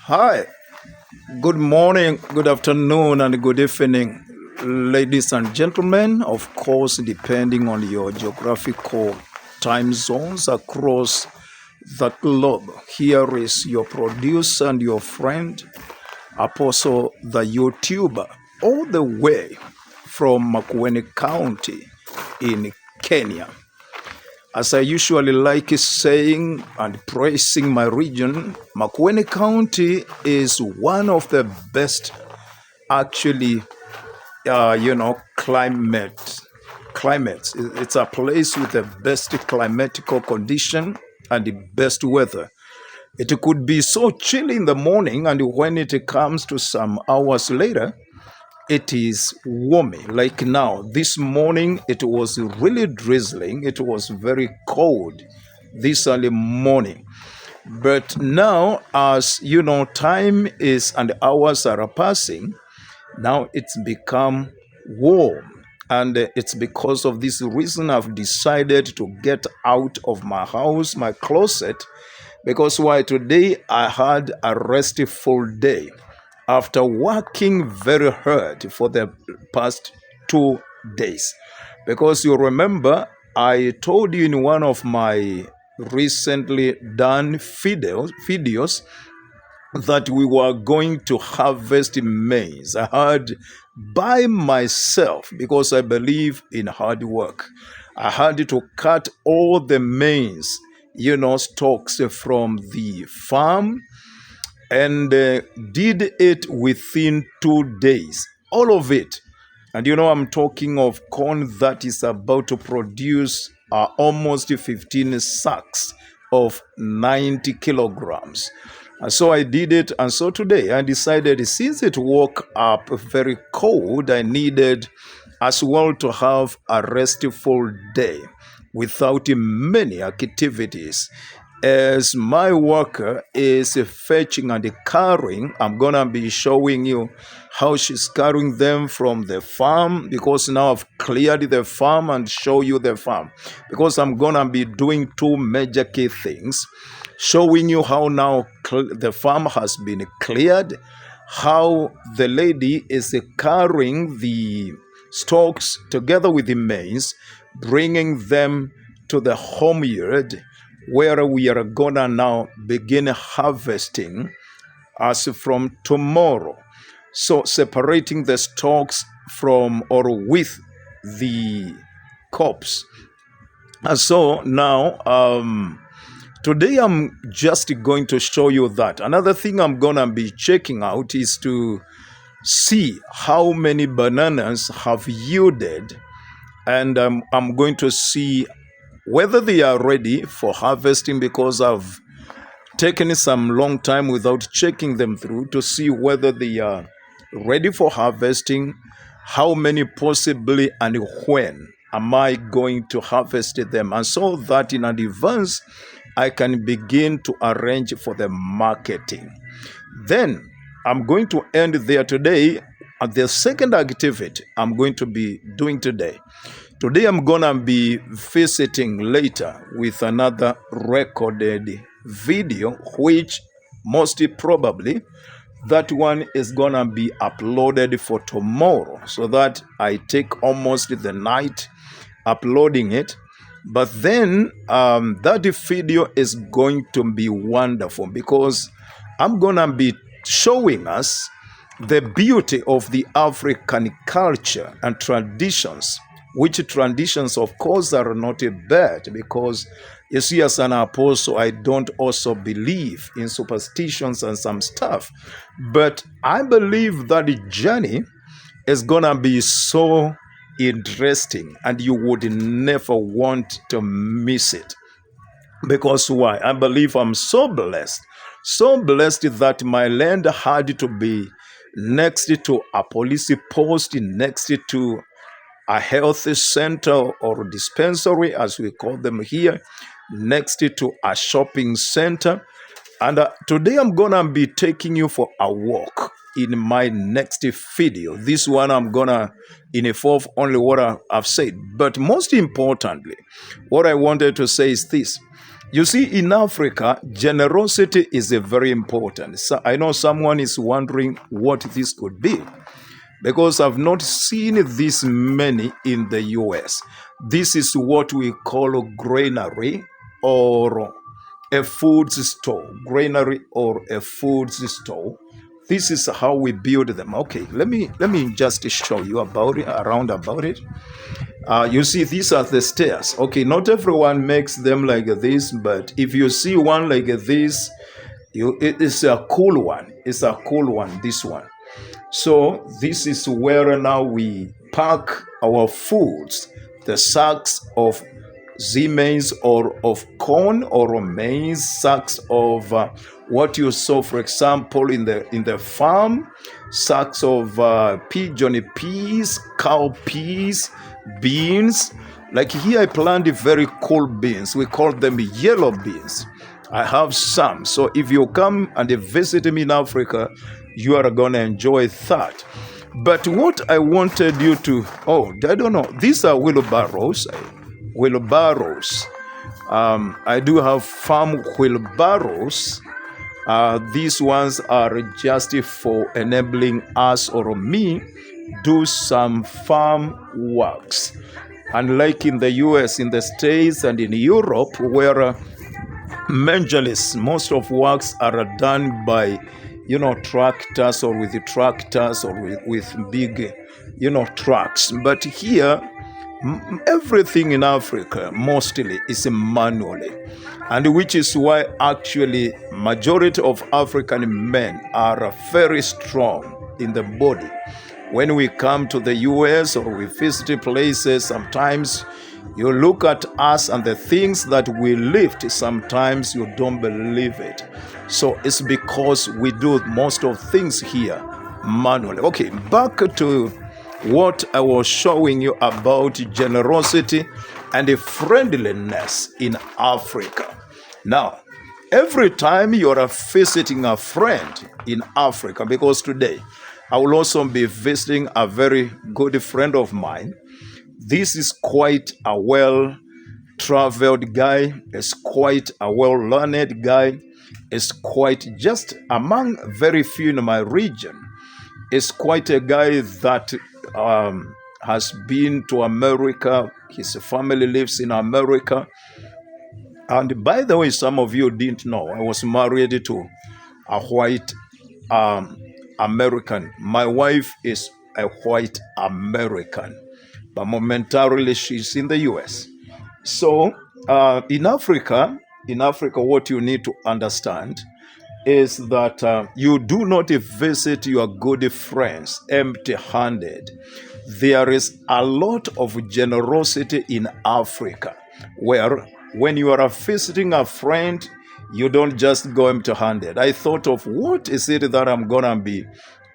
Hi, good morning, good afternoon, and good evening, ladies and gentlemen. Of course, depending on your geographical time zones across the globe. Here is your producer and your friend, Apostle the YouTuber, all the way from Makueni County in Kenya. As I usually like saying and praising my region, Makueni County is one of the best, actually, climates. It's a place with the best climatical condition and the best weather. It could be so chilly in the morning, and when it comes to some hours later, it is warming. Like now, this morning, it was really drizzling. It was very cold this early morning. But now, as you know, time is and hours are passing, now it's become warm. And it's because of this reason I've decided to get out of my house, my closet, because why today I had a restful day after working very hard for the past 2 days. Because you remember, I told you in one of my recently done videos that we were going to harvest maize. I had by myself because I believe in hard work. I had to cut all the maize, stalks from the farm and did it within 2 days. All of it. And I'm talking of corn that is about to produce almost 15 sacks of 90 kilograms. And so I did it. And so today I decided, since it woke up very cold, I needed as well to have a restful day without many activities. As my worker is fetching and carrying, I'm going to be showing you how she's carrying them from the farm, because now I've cleared the farm, and show you the farm. Because I'm going to be doing two major key things. Showing you how now the farm has been cleared, how the lady is carrying the stalks together with the maize, bringing them to the home yard, where we are gonna now begin harvesting as from tomorrow. So separating the stalks from or with the cobs. And so now, today I'm just going to show you that. Another thing I'm gonna be checking out is to see how many bananas have yielded, and I'm going to see whether they are ready for harvesting, because I've taken some long time without checking them through to see whether they are ready for harvesting, how many possibly, and when am I going to harvest them, and so that in advance I can begin to arrange for the marketing. Then I'm going to end there today. At the second activity I'm going to be doing today. Today I'm gonna be visiting later with another recorded video, which most probably that one is gonna be uploaded for tomorrow, so that I take almost the night uploading it. But then that video is going to be wonderful, because I'm gonna be showing us the beauty of the African culture and traditions, which traditions, of course, are not bad, because you see, as an apostle, I don't also believe in superstitions and some stuff. But I believe that the journey is gonna be so interesting, and you would never want to miss it. Because why? I believe I'm so blessed that my land had to be next to a police post, next to a health center or dispensary, as we call them here, next to a shopping center. And today I'm gonna be taking you for a walk in my next video. This one I'm gonna involve only what I've said. But most importantly, what I wanted to say is this. You see, in Africa, generosity is a very important. So I know someone is wondering what this could be because I've not seen this many in the US. This is what we call a granary or a food store. Granary or a food store. This is how we build them. Okay, let me just show you about it, around about it. You see, these are the stairs. Okay, not everyone makes them like this, but if you see one like this, it is a cool one. It's a cool one, this one. So this is where now we pack our foods, the sacks of maize or of corn or maize, sacks of what you saw, for example, in the farm, sacks of pigeon peas, cowpeas, beans. Like here I planted very cool beans. We call them yellow beans. I have some. So if you come and visit me in Africa, you are going to enjoy that. But what I wanted you to, I don't know, these are wheelbarrows. Wheelbarrows. I do have farm wheelbarrows. These ones are just for enabling us or me do some farm works. Unlike in the US, in the States, and in Europe, where majorly most of works are done by tractors or with tractors or with big trucks. But here everything in Africa mostly is manually, and which is why actually majority of African men are very strong in the body. When we come to the US or we visit places, sometimes you look at us and the things that we lift, sometimes you don't believe it. So it's because we do most of things here manually. Okay, back to what I was showing you about generosity and friendliness in Africa. Now, every time you are visiting a friend in Africa, because today I will also be visiting a very good friend of mine. This is quite a well-traveled guy. Is quite a well-learned guy. Is quite just among very few in my region. Is quite a guy that has been to America. His family lives in America. And by the way, some of you didn't know, I was married to a white American. My wife is a white American, but momentarily she's in the US. So in Africa, what you need to understand is that you do not visit your good friends empty-handed. There is a lot of generosity in Africa, where when you are visiting a friend, you don't just go empty-handed. I thought of what is it that I'm going to be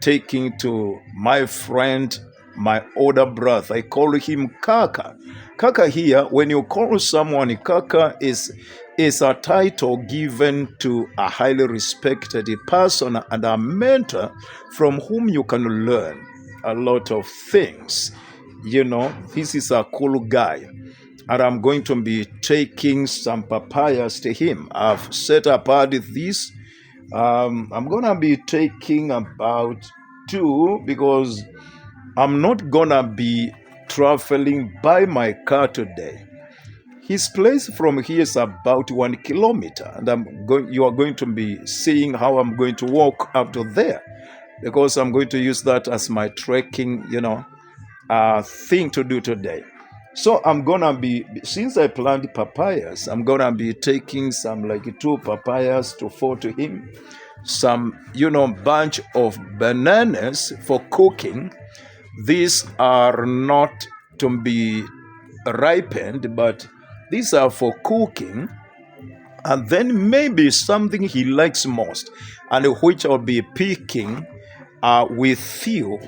taking to my friend, my older brother. I call him Kaka. Kaka here, when you call someone Kaka, is a title given to a highly respected person and a mentor from whom you can learn a lot of things. This is a cool guy. And I'm going to be taking some papayas to him. I've set apart this. I'm going to be taking about 2 because I'm not going to be traveling by my car today. His place from here is about 1 kilometer. And you are going to be seeing how I'm going to walk up to there, because I'm going to use that as my trekking, thing to do today. So I'm going to be, since I planted papayas, I'm going to be taking some 2 papayas to 4 to him. Some, bunch of bananas for cooking. These are not to be ripened, but these are for cooking. And then maybe something he likes most, and which I'll be picking with you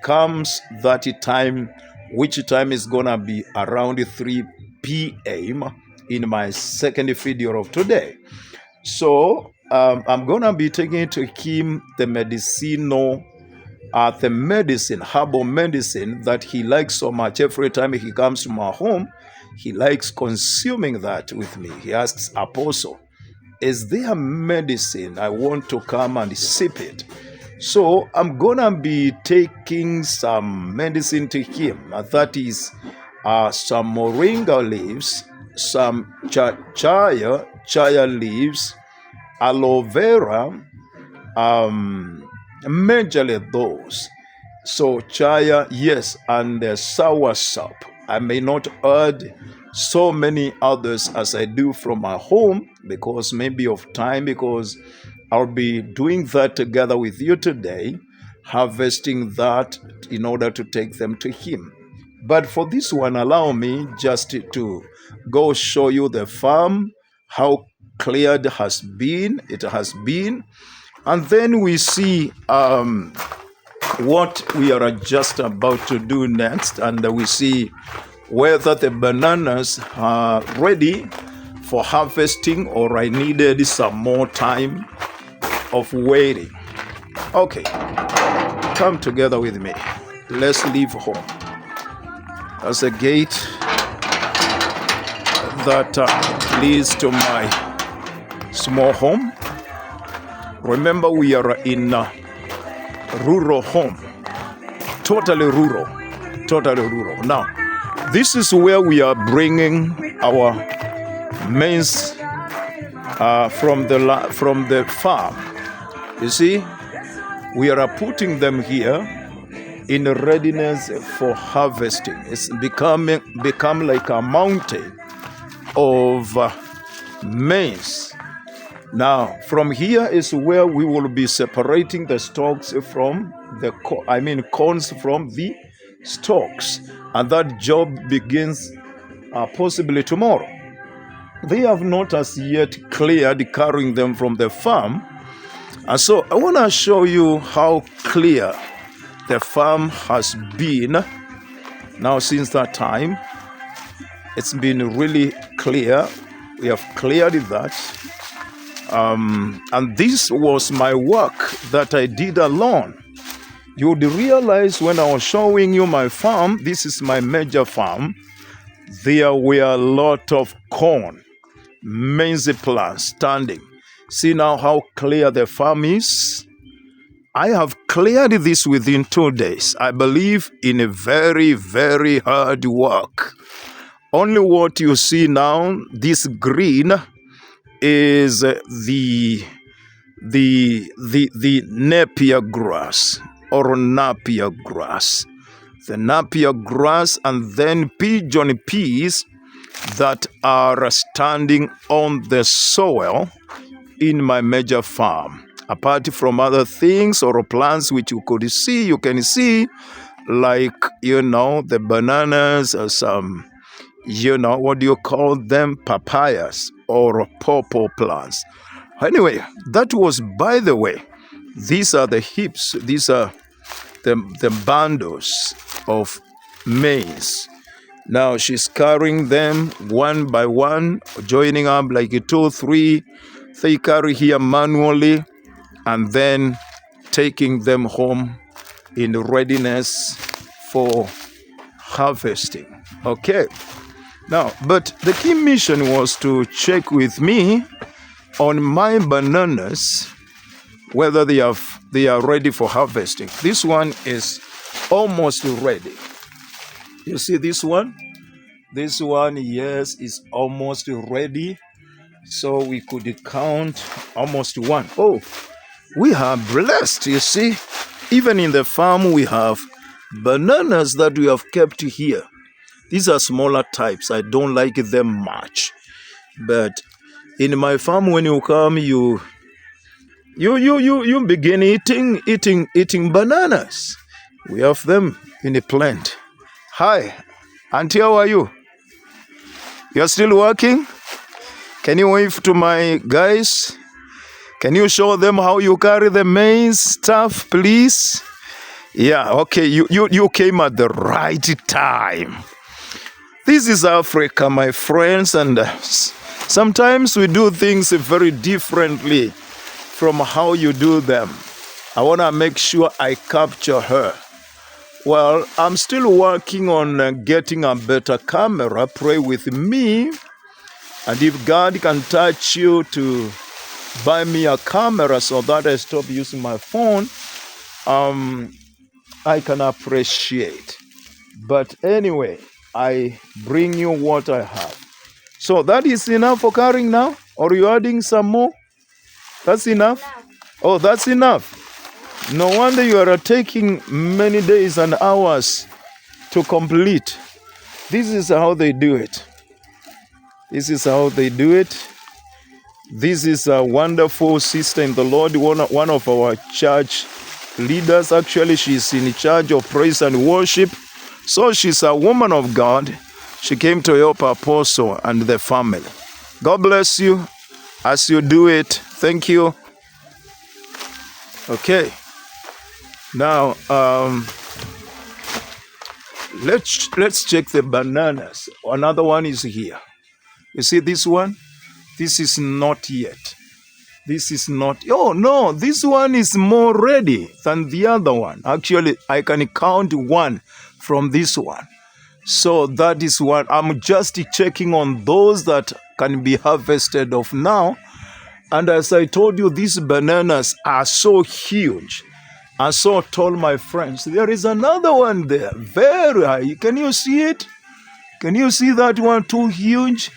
comes that time, which time is going to be around 3 p.m. in my second video of today. So I'm going to be taking to him the herbal medicine that he likes so much. Every time he comes to my home, He likes consuming that with me. He asks, Apostle, is there medicine? I want to come and sip it. So I'm gonna be taking some medicine to him. That is some moringa leaves, some chaya leaves, aloe vera, majorly those. So chaya, yes, and soursop. I may not add so many others as I do from my home because maybe of time, because I'll be doing that together with you today, harvesting that in order to take them to him. But for this one, allow me just to go show you the farm, how cleared it has been, and then we see what we are just about to do next, and we see whether the bananas are ready for harvesting or I needed some more time of waiting. Okay, come together with me. Let's leave home. There's a gate that leads to my small home. Remember, we are in rural home, totally rural. Now, this is where we are bringing our maize from the farm. You see, we are putting them here in readiness for harvesting. It's become like a mountain of maize. Now, from here is where we will be separating the stalks from corns from the stalks, and that job begins possibly tomorrow. They have not as yet cleared carrying them from the farm, and so I want to show you how clear the farm has been. Now, since that time, it's been really clear. We have cleared that. And this was my work that I did alone. You would realize when I was showing you my farm, this is my major farm, there were a lot of corn, maize plants standing. See now how clear the farm is? I have cleared this within 2 days. I believe in a very, very hard work. Only what you see now, this green, is the napier grass or napier grass. The napier grass, and then pigeon peas that are standing on the soil in my major farm. Apart from other things or plants which you can see, like, the bananas or some, what do you call them? Papayas or pawpaw plants. Anyway, that was, by the way, these are the heaps, these are the bundles of maize. Now she's carrying them one by one, joining up like 2, 3. They carry here manually and then taking them home in readiness for harvesting. Okay. Now, but the key mission was to check with me on my bananas whether they are ready for harvesting. This one is almost ready. You see this one? This one, yes, is almost ready. So we could count almost 1. Oh, we are blessed, you see. Even in the farm, we have bananas that we have kept here. These are smaller types. I don't like them much. But in my farm, when you come, you begin eating bananas. We have them in a plant. Hi, Auntie, how are you? You're still working? Can you wave to my guys? Can you show them how you carry the maize stuff, please? Yeah, okay, you came at the right time. This is Africa, my friends, and sometimes we do things very differently from how you do them. I want to make sure I capture her. Well, I'm still working on getting a better camera. Pray with me. And if God can touch you to buy me a camera so that I stop using my phone, I can appreciate. But anyway, I bring you what I have. So that is enough for carrying now? Or are you adding some more? That's enough? Oh, that's enough. No wonder you are taking many days and hours to complete. This is how they do it. This is how they do it. This is a wonderful sister in the Lord, one of our church leaders. Actually, she's in charge of praise and worship. So she's a woman of God. She came to help Apostle and the family. God bless you as you do it. Thank you. Okay. Now, let's check the bananas. Another one is here. You see this one? This is not yet. This is not. Oh, no, this one is more ready than the other one. Actually, I can count one from this one. So that is one. I'm just checking on those that can be harvested of now. And as I told you, these bananas are so huge and so tall, my friends. There is another one there, very high. Can you see it? Can you see that one too huge?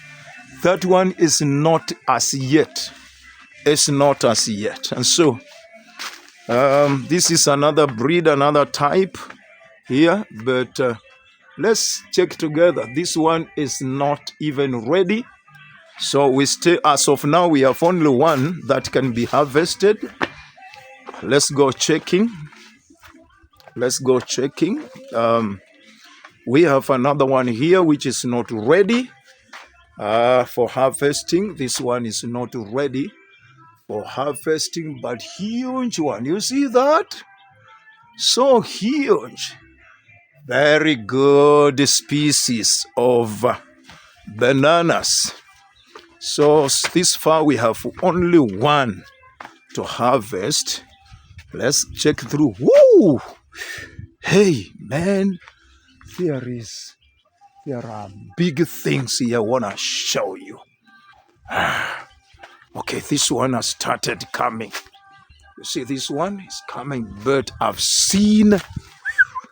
That one is not as yet. It's not as yet. And so, this is another breed, another type here. But let's check together. This one is not even ready. So we stay, as of now, we have only one that can be harvested. Let's go checking. Let's go checking. We have another one here which is not ready for harvesting. This one is not ready for harvesting, but huge one. You see that? So huge. Very good species of bananas. So this far we have only one to harvest. Let's check through. Woo! Hey, man, there are big things here I want to show you. Okay, this one has started coming. You see, this one is coming, but I've seen,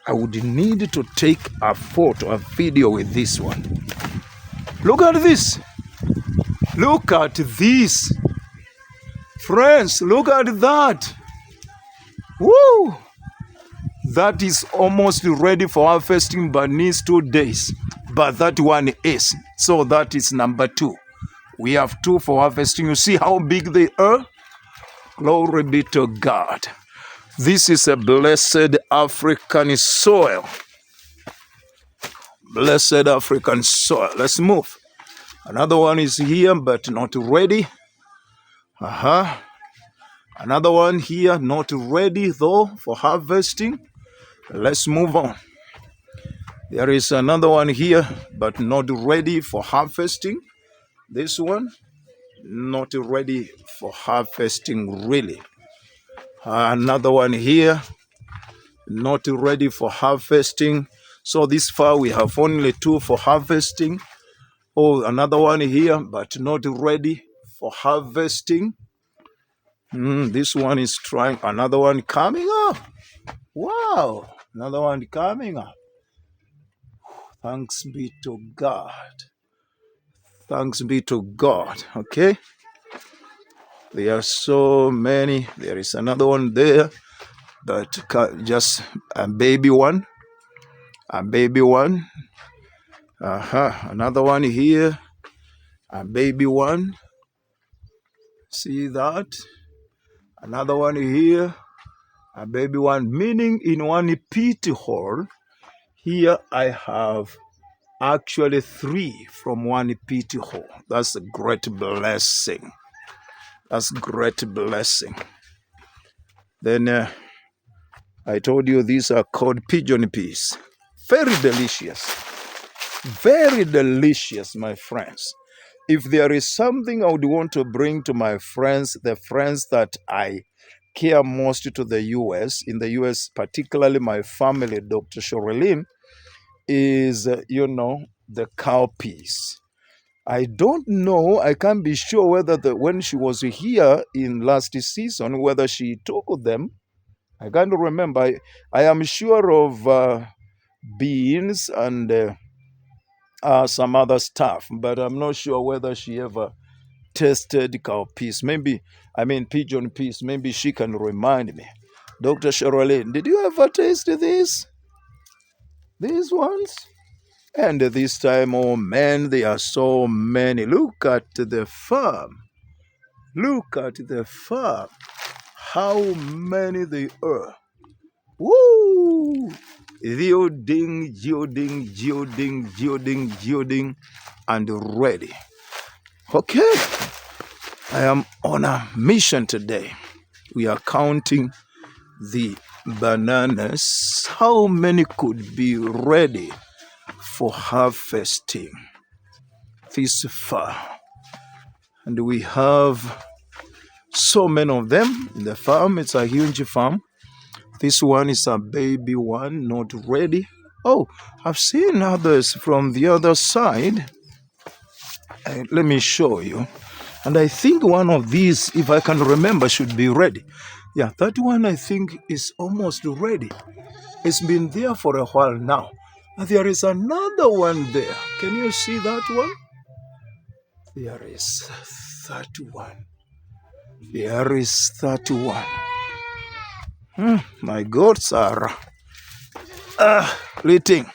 I would need to take a photo, a video with this one. Look at this. Look at this. Friends, look at that. Woo! That is almost ready for harvesting, but needs 2 days. But that one is. So that is number 2. We have 2 for harvesting. You see how big they are? Glory be to God. This is a blessed African soil. Blessed African soil. Let's move. Another one is here, but not ready. Another one here, not ready though for harvesting. Let's move on. There is another one here, but not ready for harvesting. This one, not ready for harvesting really. Another one here, not ready for harvesting. So this far we have only 2 for harvesting. Oh, another one here, but not ready for harvesting. This one is trying. Another one coming up. Wow, another one coming up. Thanks be to God. Thanks be to God. Okay. There are so many. There is another one there, but just a baby one. A baby one. Another one here. A baby one. See that? Another one here. A baby one. Meaning in one pit hole. Here I have actually 3 from one pit hole. That's a great blessing. That's great blessing. Then I told you these are called pigeon peas. Very delicious. Very delicious, my friends. If there is something I would want to bring to my friends, the friends that I care most to the US, in the US, particularly my family, Dr. Shorelin, is, the cowpeas. I don't know, I can't be sure whether when she was here in last season, whether she took them. I can't remember. I am sure of beans and some other stuff, but I'm not sure whether she ever tasted cowpeas. Maybe, pigeon peas. Maybe she can remind me. Dr. Charlene, did you ever taste these? These ones? And this time, oh man, there are so many. Look at the farm. Look at the farm. How many there are. Woo! Yielding, yielding, yielding, yielding, yielding, and ready. Okay, I am on a mission today. We are counting the bananas. How many could be ready for harvesting this far? And we have so many of them in the farm. It's a huge farm. This one is a baby one, not ready. Oh, I've seen others from the other side. Let me show you. And I think one of these, if I can remember, should be ready. Yeah, that one I think is almost ready. It's been there for a while now. And there is another one there. Can you see that one? There is that one. There is that one. My God, Sarah. Fleeting.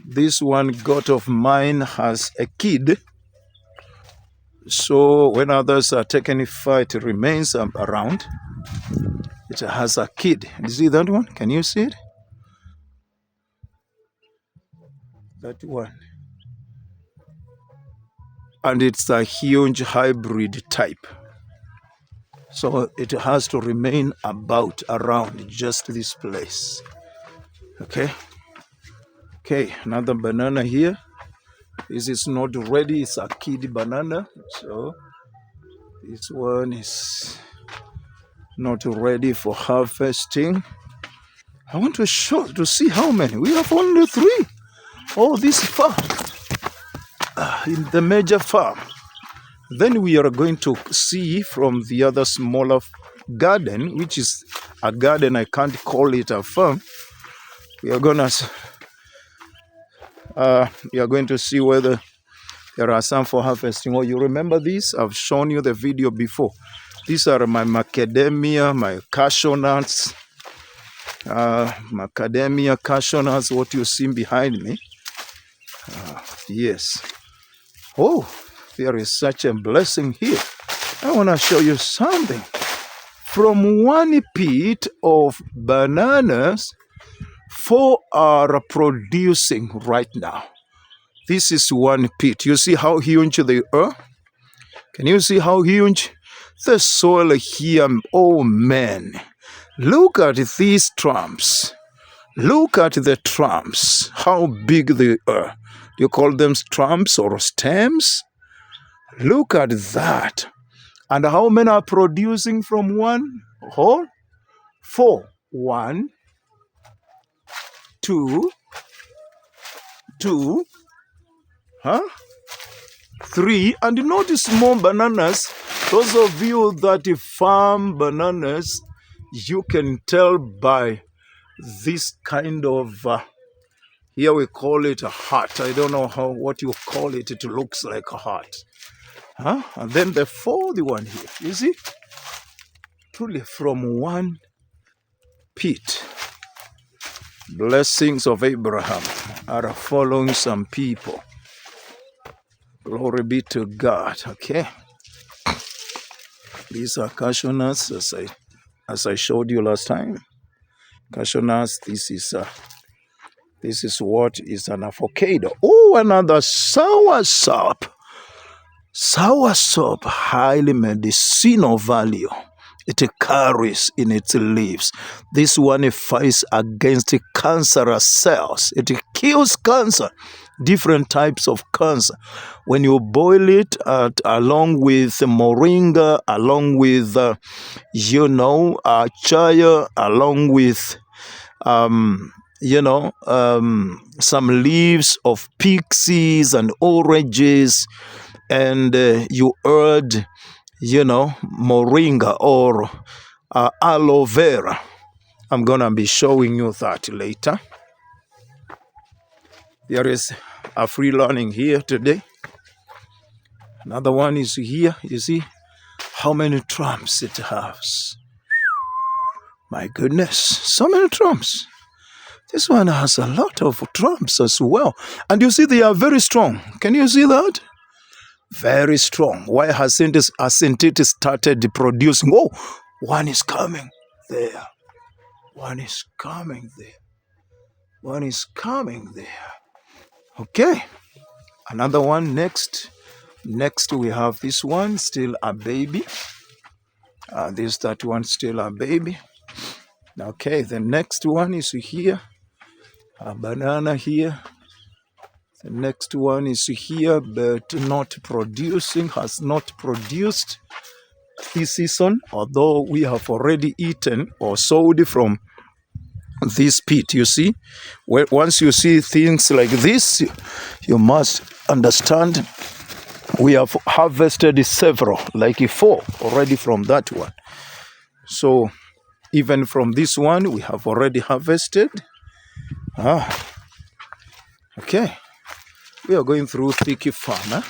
This one goat of mine has a kid. So when others are taking it remains around. It has a kid. You see that one? Can you see it? That one. And it's a huge hybrid type. So it has to remain around just this place. Okay. Okay, another banana here. This is not ready. It's a kid banana. So this one is not ready for harvesting. I want to see how many. We have only 3. Oh, this farm. In the major farm. Then we are going to see from the other smaller garden, which is a garden. I can't call it a farm. We are going to see whether there are some for harvesting. Oh, you remember this? I've shown you the video before. These are my macadamia, my cashew nuts. Macadamia, cashew nuts, what you see behind me. Yes. Oh, there is such a blessing here. I want to show you something. From one pit of bananas, 4 are producing right now. This is one pit. You see how huge they are? Can you see how huge? The soil here, oh man. Look at these trumps. Look at the trumps, how big they are. Do you call them trumps or stems? Look at that. And how many are producing from one hole? 4. 1, 2, 3. And notice more bananas. Those of you that farm bananas, you can tell by this kind of, here we call it a heart. I don't know what you call it. It looks like a heart. And then the 4th one here, you see? Truly from one pit. Blessings of Abraham are following some people. Glory be to God. Okay. These are cashew nuts, as I showed you last time. Cashew nuts. This is what is an avocado. Oh, another soursop. Soursop, highly medicinal value. It carries in its leaves. This one fights against cancerous cells. It kills cancer. different types of cancer. When you boil it along with moringa, along with, chaya, along with, some leaves of pixies and oranges, and you add, moringa or aloe vera. I'm going to be showing you that later. There is a free learning here today. Another one is here. You see how many trumps it has. My goodness, so many trumps. This one has a lot of trumps as well. And you see they are very strong. Can you see that? Very strong. Why hasn't it started producing? Oh, one is coming there. One is coming there. One is coming there. Okay. Another one next. Next we have this one, still a baby. That one still a baby. Okay, the next one is here. A banana here. The next one is here, but not producing, has not produced this season, although we have already eaten or sowed from this pit. You see, once you see things like this, you must understand we have harvested several, like 4 already from that one. So even from this one, we have already harvested. Okay. We are going through thick farm,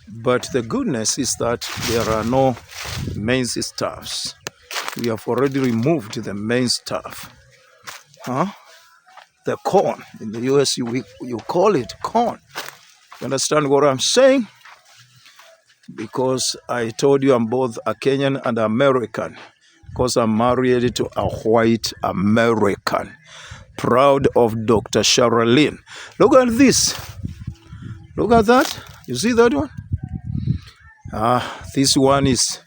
but the goodness is that there are no maize staffs. We have already removed the maize staff. The corn, in the US you call it corn. You understand what I'm saying? Because I told you I'm both a Kenyan and American, because I'm married to a white American. Proud of Dr. Charlene. Look at this. Look at that. You see that one? This one is,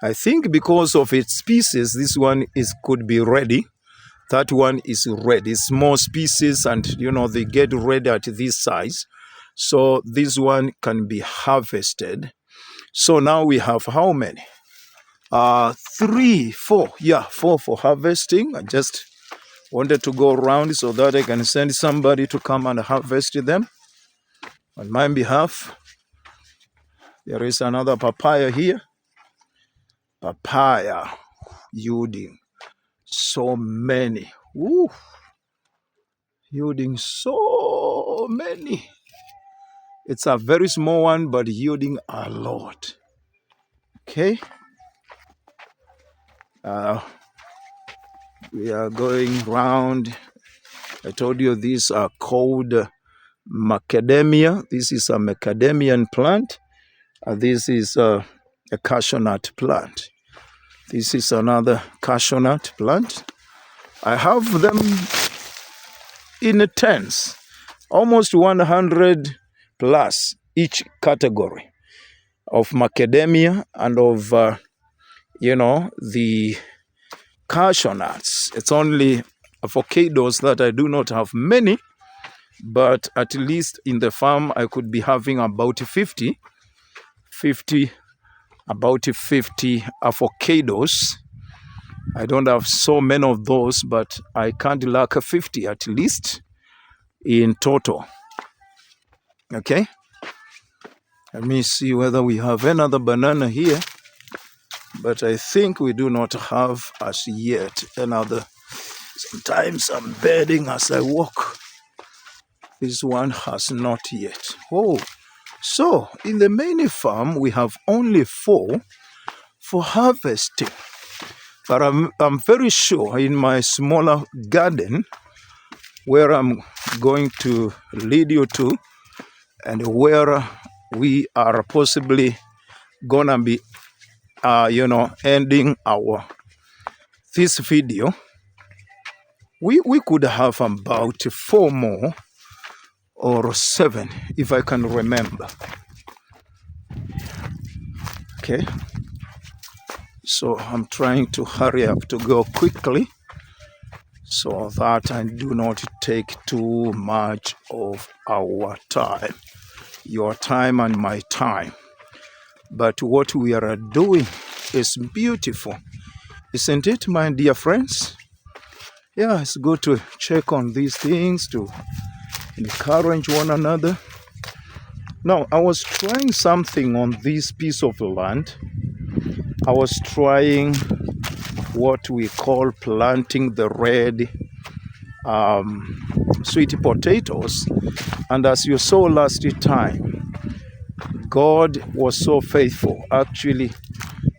I think because of its species, this one could be ready. That one is red. It's small species and, they get red at this size. So this one can be harvested. So now we have how many? 3, 4. Yeah, 4 for harvesting. I just wanted to go around so that I can send somebody to come and harvest them on my behalf. There is another papaya here. Papaya yielding so many. Woo. Yielding so many. It's a very small one, but yielding a lot. Okay. We are going round. I told you these are called macadamia. This is a macadamian plant. This is a cashew nut plant. This is another cashew nut plant. I have them in tens, almost 100 plus each category of macadamia and of, the cashew nuts. It's only avocados that I do not have many, but at least in the farm I could be having about 50 avocados. I don't have so many of those, but I can't lack 50 at least in total. Okay, let me see whether we have another banana here, but I think we do not have as yet another. Sometimes I'm bedding as I walk. This one has not yet. Oh, so in the main farm we have only 4 for harvesting, but I'm very sure in my smaller garden where I'm going to lead you to, and where we are possibly gonna be ending this video, we could have about 4 more or 7 if I can remember. Okay, so I'm trying to hurry up to go quickly so that I do not take too much of our time, your time and my time. But what we are doing is beautiful, isn't it, my dear friends? Yeah, it's good to check on these things, to encourage one another. Now, I was trying something on this piece of land. I was trying what we call planting the red sweet potatoes. And as you saw last time, God was so faithful. Actually,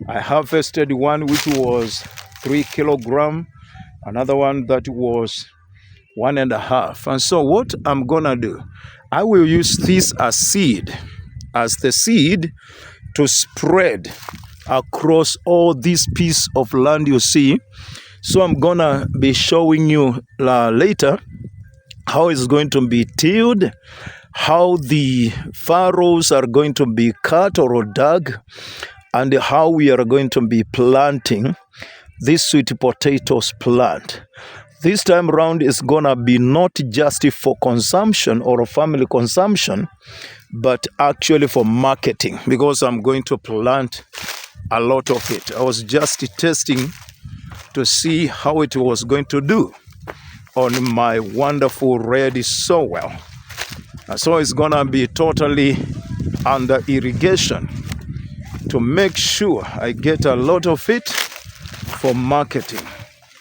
I harvested one which was 3 kilograms, another one that was 1.5. And so what I'm gonna do, I will use this as the seed to spread across all this piece of land you see. So I'm gonna be showing you later how it's going to be tilled, how the furrows are going to be cut or dug, and how we are going to be planting this sweet potatoes plant. This time around is gonna be not just for consumption or family consumption, but actually for marketing, because I'm going to plant a lot of it. I was just testing to see how it was going to do on my wonderful red soil. So it's gonna be totally under irrigation to make sure I get a lot of it for marketing.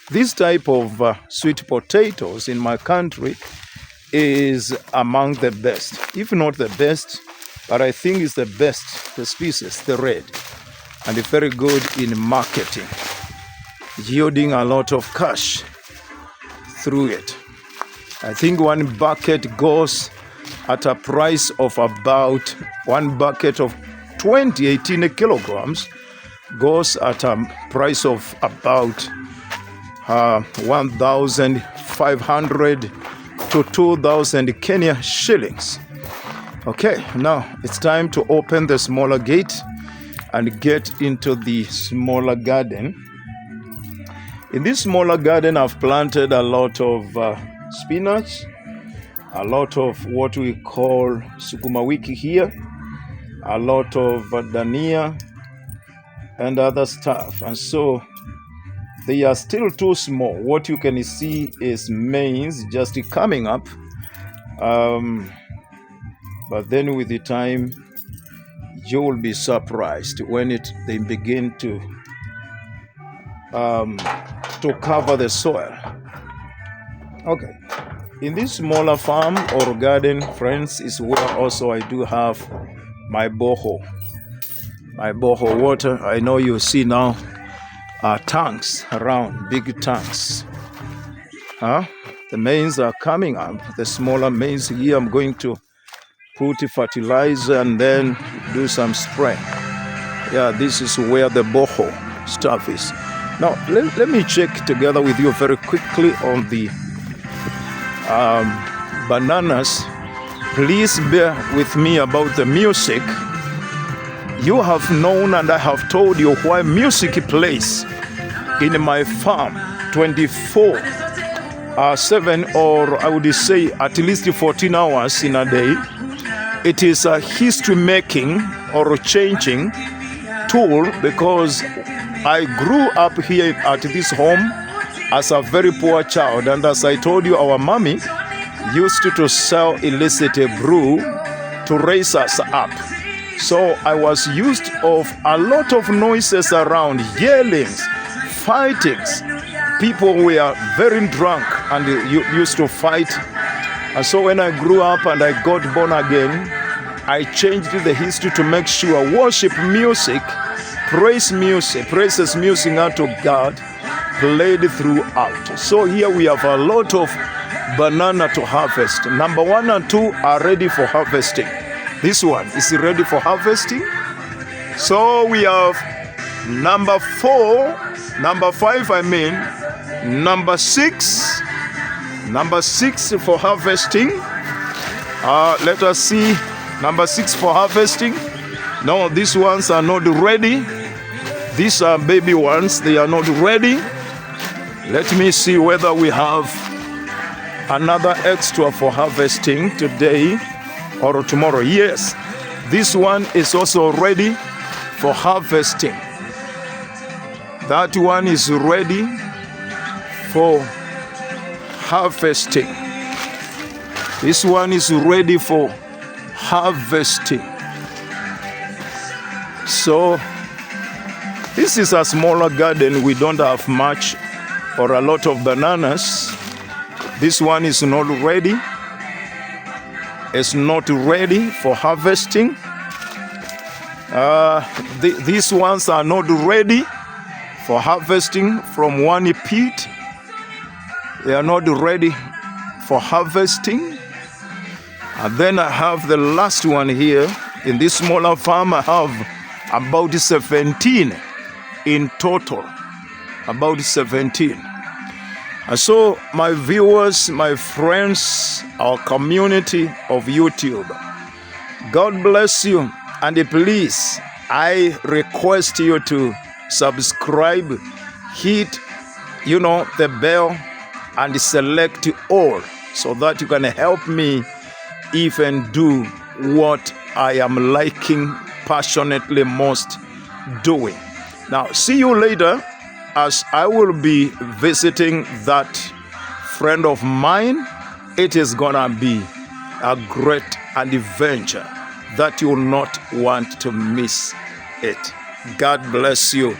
This type of sweet potatoes in my country is among the best, if not the best, but I think it's the best, the species, the red, and it's very good in marketing, yielding a lot of cash through it. I think one bucket goes at a price of about, one bucket of 18 kilograms goes at a price of about 1,500 to 2,000 Kenya shillings. Okay, now it's time to open the smaller gate and get into the smaller garden. In this smaller garden, I've planted a lot of spinach, a lot of what we call sukuma wiki here, a lot of dania, and other stuff. And so they are still too small. What you can see is maize just coming up. But then with the time, you will be surprised when they begin to cover the soil. Okay. In this smaller farm or garden, friends, is where also I do have my borehole. My borehole water. I know you see now tanks around, big tanks. The maize are coming up. The smaller maize here, I'm going to put fertilizer and then do some spray. Yeah, this is where the borehole stuff is. Now, let me check together with you very quickly on the bananas. Please bear with me about the music. You have known and I have told you why music plays in my farm 24/7, or I would say at least 14 hours in a day. It is a history making or changing tool, because I grew up here at this home as a very poor child, and as I told you, our mommy used to sell illicit brew to raise us up. So I was used of a lot of noises around, yellings, fightings. People were very drunk and used to fight. And so when I grew up and I got born again, I changed the history to make sure worship music, praises music unto God played throughout. So here we have a lot of banana to harvest. Number 1 and 2 are ready for harvesting. This one is ready for harvesting. So we have number 4, number 5, number 6. Number 6 for harvesting. Let us see. Number 6 for harvesting. No, these ones are not ready. These are baby ones. They are not ready. Let me see whether we have another extra for harvesting today or tomorrow. Yes, this one is also ready for harvesting. That one is ready for harvesting. This one is ready for harvesting. So this is a smaller garden. We don't have much or a lot of bananas. This one is not ready. It's not ready for harvesting. These ones are not ready for harvesting from one pit. They are not ready for harvesting. And then I have the last one here. In this smaller farm, I have about 17 in total. About 17. And so, my viewers, my friends, our community of YouTube, God bless you. And please, I request you to subscribe, hit, the bell, and select all, so that you can help me even do what I am liking passionately most doing. Now, see you later, as I will be visiting that friend of mine. It is gonna be a great adventure that you will not want to miss it. God bless you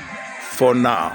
for now.